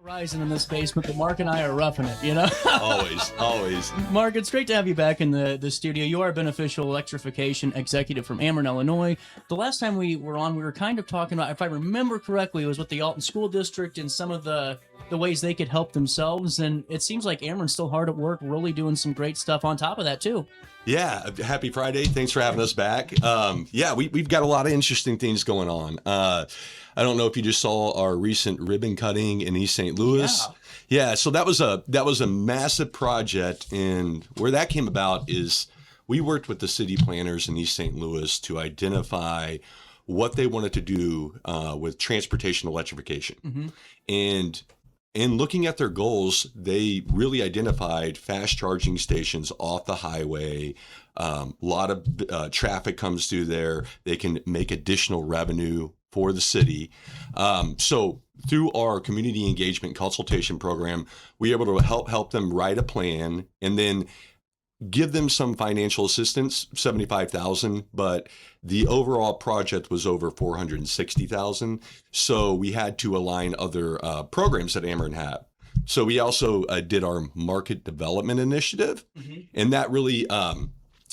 Rising in this basement, but Mark and I are roughing it, you know? Always. Mark, it's great to have you back in the studio. You are a Benfeficial Electrification executive from Ameren, Illinois. The last time we were on, we were kind of talking about, if I remember correctly, it was with the Alton School District and some of the ways they could help themselves. And it seems like Ameren's still hard at work, really doing some great stuff on top of that, too. Yeah, happy Friday. Thanks for having us back. We've got a lot of interesting things going on. I don't know if you just saw our recent ribbon cutting in East St. Louis. Yeah, so that was a massive project, and where that came about is we worked with the city planners in East St. Louis to identify what they wanted to do with transportation electrification. Mm-hmm. And in looking at their goals, they really identified fast charging stations off the highway. A lot of traffic comes through there. They can make additional revenue for the city. So through our community engagement consultation program, we were able to help them write a plan and then give them some financial assistance, $75,000, but the overall project was over $460,000. So we had to align other programs that Ameren had. So we also did our market development initiative, and that really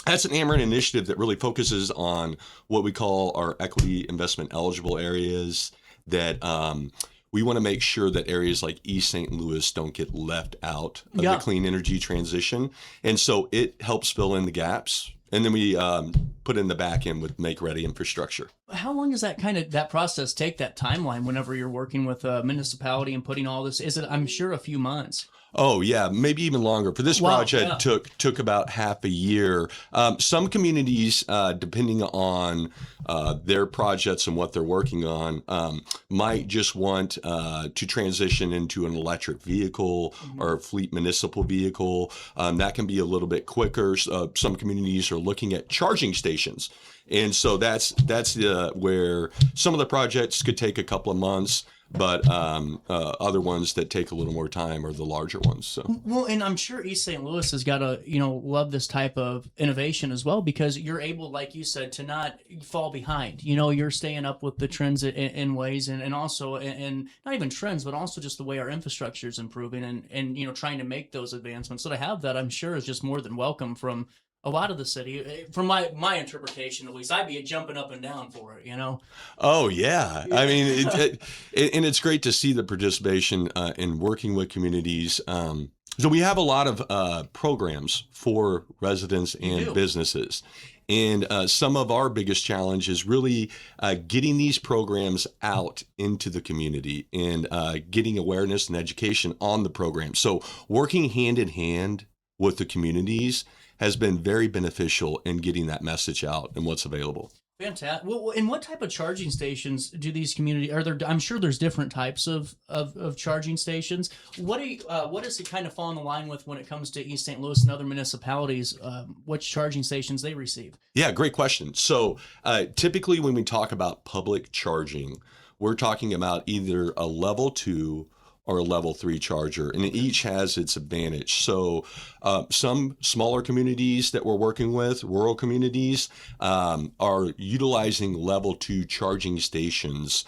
that's an Ameren initiative that really focuses on what we call our equity investment eligible areas that we want to make sure that areas like East St. Louis don't get left out of the clean energy transition. And so it helps fill in the gaps. And then we put in the back end with make-ready infrastructure. How long does that process take, that timeline, whenever you're working with a municipality and putting all this? Is it, I'm sure, a few months? Oh, yeah, maybe even longer. For this project, took about half a year. Some communities, depending on their projects and what they're working on, might just want to transition into an electric vehicle or a fleet municipal vehicle. That can be a little bit quicker. Some communities are looking at charging stations. And so that's where some of the projects could take a couple of months. But other ones that take a little more time are the larger ones. So. Well, and I'm sure East St. Louis has got to, love this type of innovation as well, because you're able, like you said, to not fall behind. You're staying up with the trends in ways, and also, and not even trends, but also just the way our infrastructure is improving, and trying to make those advancements. So to have that, I'm sure, is just more than welcome from a lot of the city. From my interpretation, at least, I'd be jumping up and down for it, Oh, yeah. I mean, and it's great to see the participation in working with communities. So we have a lot of programs for residents and businesses. And some of our biggest challenge is really getting these programs out into the community and getting awareness and education on the program. So working hand in hand with the communities has been very beneficial in getting that message out and what's available. Fantastic. Well, and what type of charging stations do these communities, are there? I'm sure there's different types of charging stations. What does it kind of fall in the line with when it comes to East St. Louis and other municipalities? Which charging stations they receive? Yeah, great question. So typically when we talk about public charging, we're talking about either a level 2 or a level 3 charger, and each has its advantage. So some smaller communities that we're working with, rural communities, are utilizing level 2 charging stations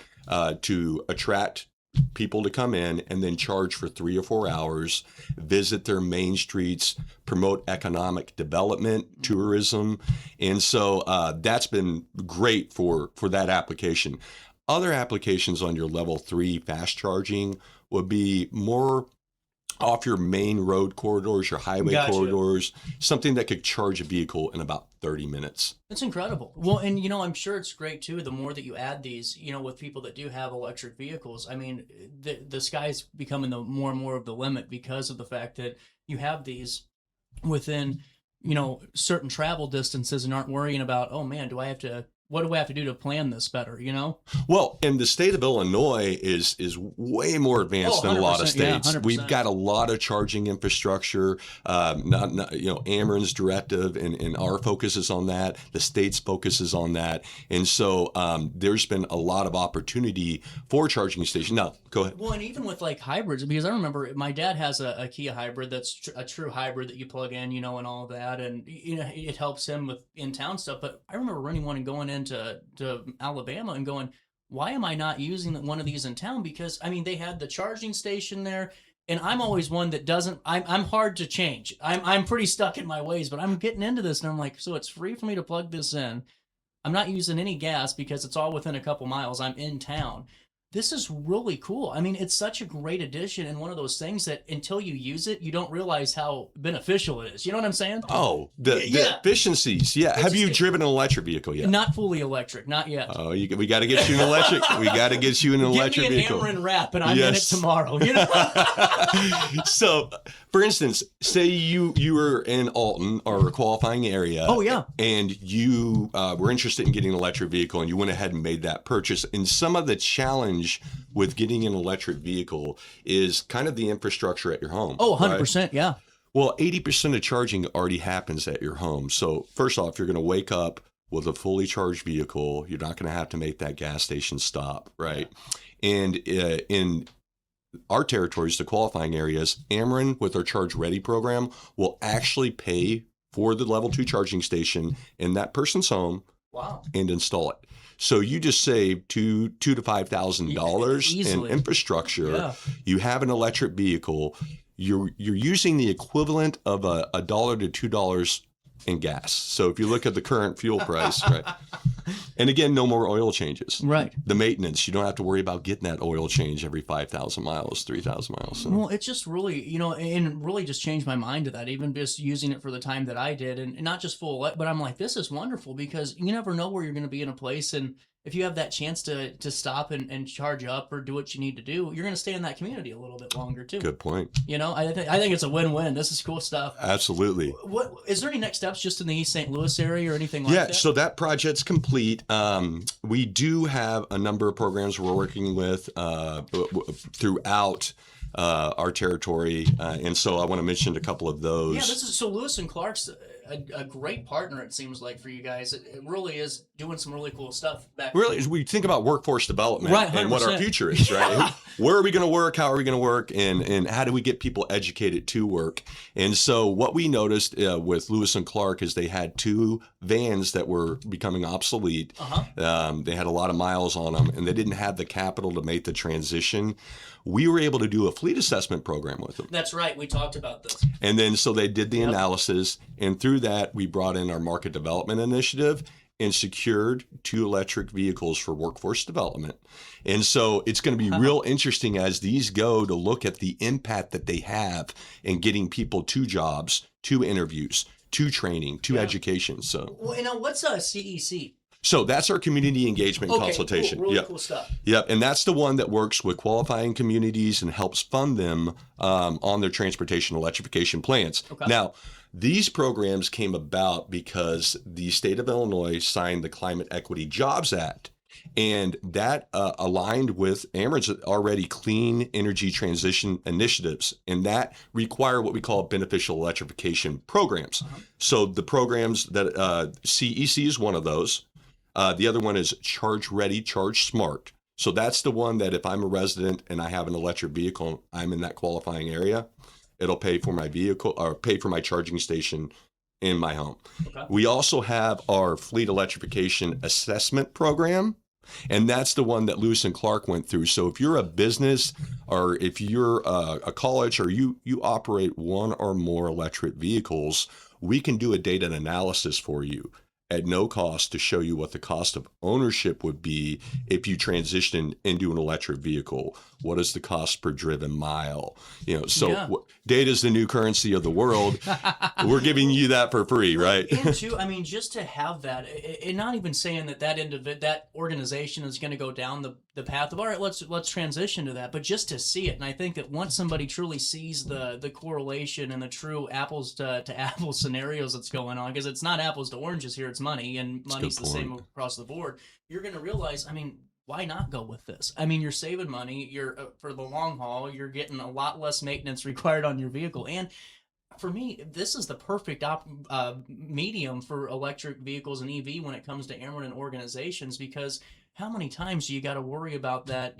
to attract people to come in and then charge for 3 or 4 hours, visit their main streets, promote economic development, tourism. And so that's been great for that application. Other applications on your level 3 fast charging would be more off your main road corridors, your highway corridors, something that could charge a vehicle in about 30 minutes. That's incredible. Well, and I'm sure it's great too, the more that you add these, with people that do have electric vehicles. I mean, the sky's becoming more and more of the limit, because of the fact that you have these within, certain travel distances, and aren't worrying about, oh man, what do I have to do to plan this better, Well, and the state of Illinois is way more advanced than a lot of states. Yeah, we've got a lot of charging infrastructure. Ameren's directive and our focus is on that. The state's focus is on that. And so there's been a lot of opportunity for charging stations. Now, go ahead. Well, and even with like hybrids, because I remember my dad has a Kia hybrid that's a true hybrid that you plug in, and all of that. And, it helps him with in-town stuff. But I remember running one and going into Alabama and going, why am I not using one of these in town? Because I mean, they had the charging station there, and I'm always one that doesn't. I'm hard to change. I'm pretty stuck in my ways, but I'm getting into this, and I'm like, so it's free for me to plug this in. I'm not using any gas because it's all within a couple miles. I'm in town. This is really cool. I mean, it's such a great addition and one of those things that until you use it, you don't realize how beneficial it is. You know what I'm saying? Oh, the efficiencies. Yeah. Have you driven an electric vehicle yet? Not fully electric, not yet. Oh, we got to get you an electric. We got to get you an electric vehicle. Give me an Ameren wrap, and I'm in it tomorrow. You know? So, for instance, say you were in Alton or a qualifying area. Oh yeah. And you were interested in getting an electric vehicle, and you went ahead and made that purchase. And some of the challenge with getting an electric vehicle is kind of the infrastructure at your home. Oh, 100%, right? Yeah. Well, 80% of charging already happens at your home. So first off, you're going to wake up with a fully charged vehicle. You're not going to have to make that gas station stop, right? And in our territories, the qualifying areas, Ameren with our Charge Ready program will actually pay for the level 2 charging station in that person's home. Wow. And install it. So you just save $2,000 to $5,000 in infrastructure. Yeah. You have an electric vehicle. You're using the equivalent of $1 to $2 in gas. So if you look at the current fuel price, right? And again, no more oil changes. Right. The maintenance, you don't have to worry about getting that oil change every 5,000 miles, 3,000 miles. So. Well, it's just really, and really just changed my mind to that, even just using it for the time that I did. And not just full, but I'm like, this is wonderful because you never know where you're going to be in a place. And if you have that chance to stop and charge up or do what you need to do, you're going to stay in that community a little bit longer too. Good point. I think it's a win-win. This is cool stuff. Absolutely. What is there any next steps just in the East St. Louis area or anything like that? Yeah, so that project's complete. We do have a number of programs we're working with throughout our territory, and so I want to mention a couple of those. Yeah, so Lewis and Clark's a great partner, it seems like, for you guys. It really is doing some really cool stuff back really we think about workforce development, right, and what our future is, right? Where are we going to work, how are we going to work, and how do we get people educated to work? And so what we noticed with Lewis and Clark is they had 2 vans that were becoming obsolete. They had a lot of miles on them, and they didn't have the capital to make the transition. We were able to do a fleet assessment program with them. That's right. We talked about this. And then so they did the analysis, and through that, we brought in our market development initiative and secured 2 electric vehicles for workforce development. And so it's going to be real interesting as these go to look at the impact that they have in getting people to jobs, to interviews, to training, to education. So, well, what's a CEC? So that's our community engagement consultation. Cool. Really cool stuff. Yep. And that's the one that works with qualifying communities and helps fund them on their transportation electrification plans. Okay. Now, these programs came about because the state of Illinois signed the Climate Equity Jobs Act, and that aligned with Ameren's already clean energy transition initiatives, and that require what we call beneficial electrification programs. So the programs that CEC is one of those. The other one is Charge Ready, Charge Smart. So that's the one that if I'm a resident and I have an electric vehicle, I'm in that qualifying area, it'll pay for my vehicle or pay for my charging station in my home. Okay. We also have our fleet electrification assessment program, and that's the one that Lewis and Clark went through. So if you're a business or if you're a college or you operate one or more electric vehicles, we can do a data analysis for you at no cost to show you what the cost of ownership would be if you transition into an electric vehicle. What is the cost per driven mile? Data is the new currency of the world. We're giving you that for free, right? And too, I mean, just to have that, and not even saying that organization is going to go down the path of, all right, let's transition to that, but just to see it. And I think that once somebody truly sees the correlation and the true apples to apples scenarios that's going on, because it's not apples to oranges here, it's money, and money's the same across the board, you're going to realize, I mean, why not go with this? I mean, you're saving money. You're for the long haul. You're getting a lot less maintenance required on your vehicle. And for me, this is the perfect medium for electric vehicles and EV when it comes to Ameren and organizations, because how many times do you got to worry about that,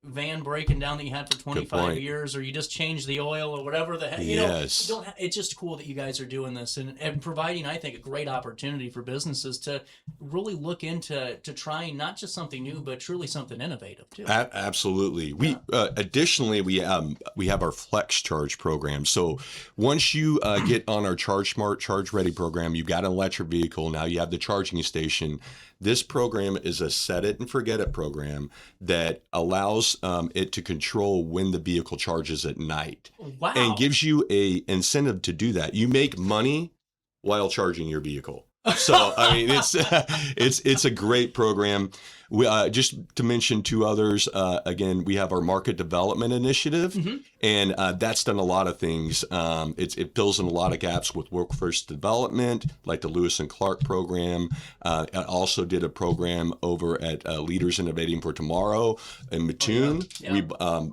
van breaking down that you had for 25 years, or you just changed the oil or whatever the heck. Yes. It's just cool that you guys are doing this and providing, I think, a great opportunity for businesses to really look into trying not just something new, but truly something innovative too. Absolutely. We additionally we have our Flex Charge program. So once you get on our Charge Smart, Charge Ready program, you've got an electric vehicle. Now you have the charging station. This program is a set it and forget it program that allows it to control when the vehicle charges at night. Wow. And gives you a incentive to do that. You make money while charging your vehicle. So I mean, it's a great program. We just to mention two others. Again, we have our market development initiative, and that's done a lot of things. It fills in a lot of gaps with workforce development, like the Lewis and Clark program. I also did a program over at Leaders Innovating for Tomorrow in Mattoon.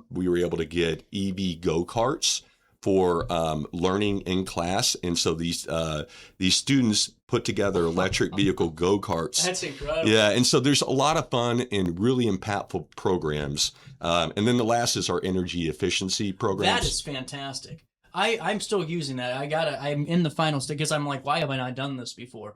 We were able to get EV go-karts for learning in class, and so these students put together electric vehicle go-karts. That's incredible. Yeah, and so there's a lot of fun and really impactful programs. And then the last is our energy efficiency programs. That is fantastic. I'm still using that. I'm in the final stage because I'm like, why have I not done this before?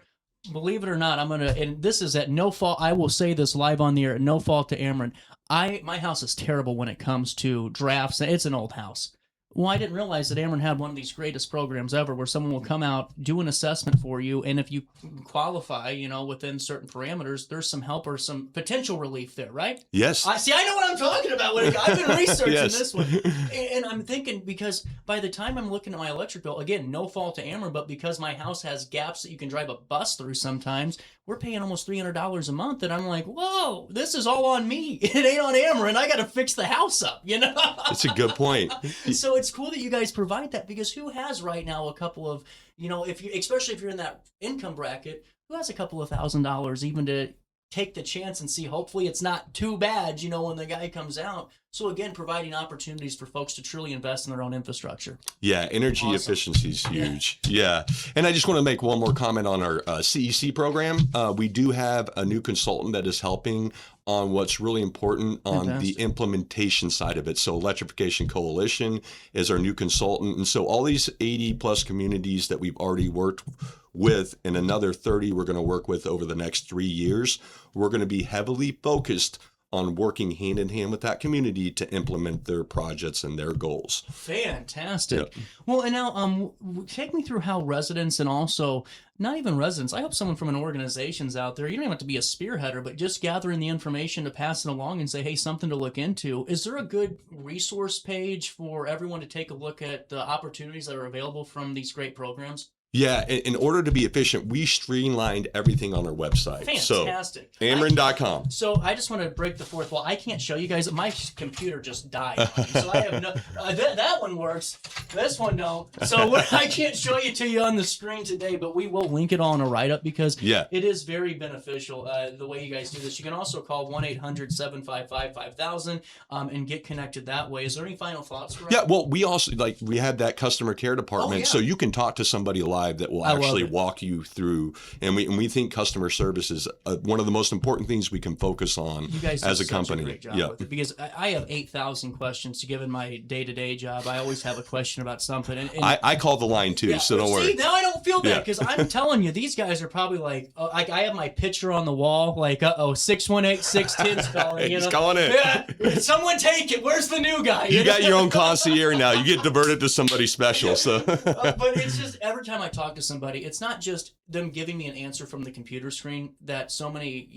Believe it or not, and this is at no fault. I will say this live on the air, at no fault to Ameren. My house is terrible when it comes to drafts. It's an old house. Well, I didn't realize that Ameren had one of these greatest programs ever where someone will come out, do an assessment for you, and if you qualify, within certain parameters, there's some help or some potential relief there, right? Yes. I know what I'm talking about. I've been researching Yes. this one. And I'm thinking, because by the time I'm looking at my electric bill, again, no fault to Ameren, but because my house has gaps that you can drive a bus through sometimes, we're paying almost $300 a month, and I'm like, whoa, this is all on me. It ain't on Ameren. I got to fix the house up, That's a good point. So it's cool that you guys provide that, because who has right now a couple of, especially if you're in that income bracket, who has a couple of $1,000s even to take the chance and see, hopefully it's not too bad, when the guy comes out. So again, providing opportunities for folks to truly invest in their own infrastructure. Yeah, energy efficiency is huge. Yeah. And I just want to make one more comment on our CEC program. We do have a new consultant that is helping on what's really important on the implementation side of it. So Electrification Coalition is our new consultant. And so all these 80 plus communities that we've already worked with, and another 30 we're going to work with over the next 3 years, we're going to be heavily focused on working hand in hand with that community to implement their projects and their goals. Fantastic. Yep. Well, and now take me through how residents, and also not even residents, I hope someone from an organization's out there, you don't even have to be a spearheader, but just gathering the information to pass it along and say, hey, something to look into. Is there a good resource page for everyone to take a look at the opportunities that are available from these great programs? Yeah, in order to be efficient, we streamlined everything on our website. Fantastic. So, Ameren.com. So I just want to break the fourth wall. I can't show you guys. My computer just died on me, so I have no. That one works. This one don't. So I can't show you to you on the screen today, but we will link it all in a write-up, because it is very beneficial the way you guys do this. You can also call 1-800-755-5000 and get connected that way. Is there any final thoughts? Yeah, well, we also we have that customer care department, so you can talk to somebody live that will actually walk you through, and we think customer service is one of the most important things we can focus on as a company. Great job with it, because I have 8,000 questions given my day-to-day job. I always have a question about something, and I call the line too, so don't worry. Now I don't feel bad, because I'm telling you, these guys are probably like I have my picture on the wall, like 618-610's calling. He's calling in. Yeah, someone take it. Where's the new guy? You got your own concierge now. You get diverted to somebody special. So, but it's just every time I talk to somebody, it's not just them giving me an answer from the computer screen that so many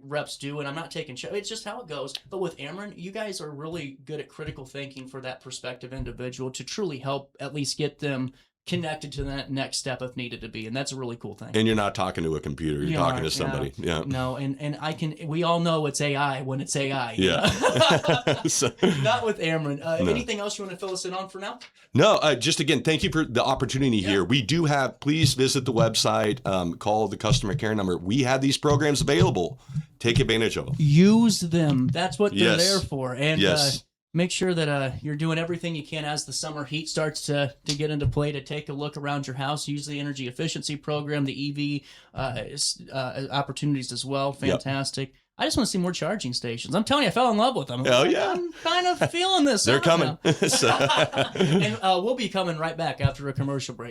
reps do, and I'm not taking show. It's just how it goes. But with Ameren, you guys are really good at critical thinking for that prospective individual to truly help at least get them connected to that next step if needed to be, and that's a really cool thing. And you're not talking to a computer; you're talking to somebody. Yeah. No, and we all know it's AI when it's AI. Yeah. Not with Ameren. No. Anything else you want to fill us in on for now? No. Just again, thank you for the opportunity here. We do have. Please visit the website. Call the customer care number. We have these programs available. Take advantage of them. Use them. That's what they're there for. And make sure that you're doing everything you can as the summer heat starts to get into play, to take a look around your house. Use the energy efficiency program, the EV opportunities as well. Fantastic. I just want to see more charging stations. I'm telling you, I fell in love with them. Oh, yeah. I'm kind of feeling this. They're out coming. now. And we'll be coming right back after a commercial break.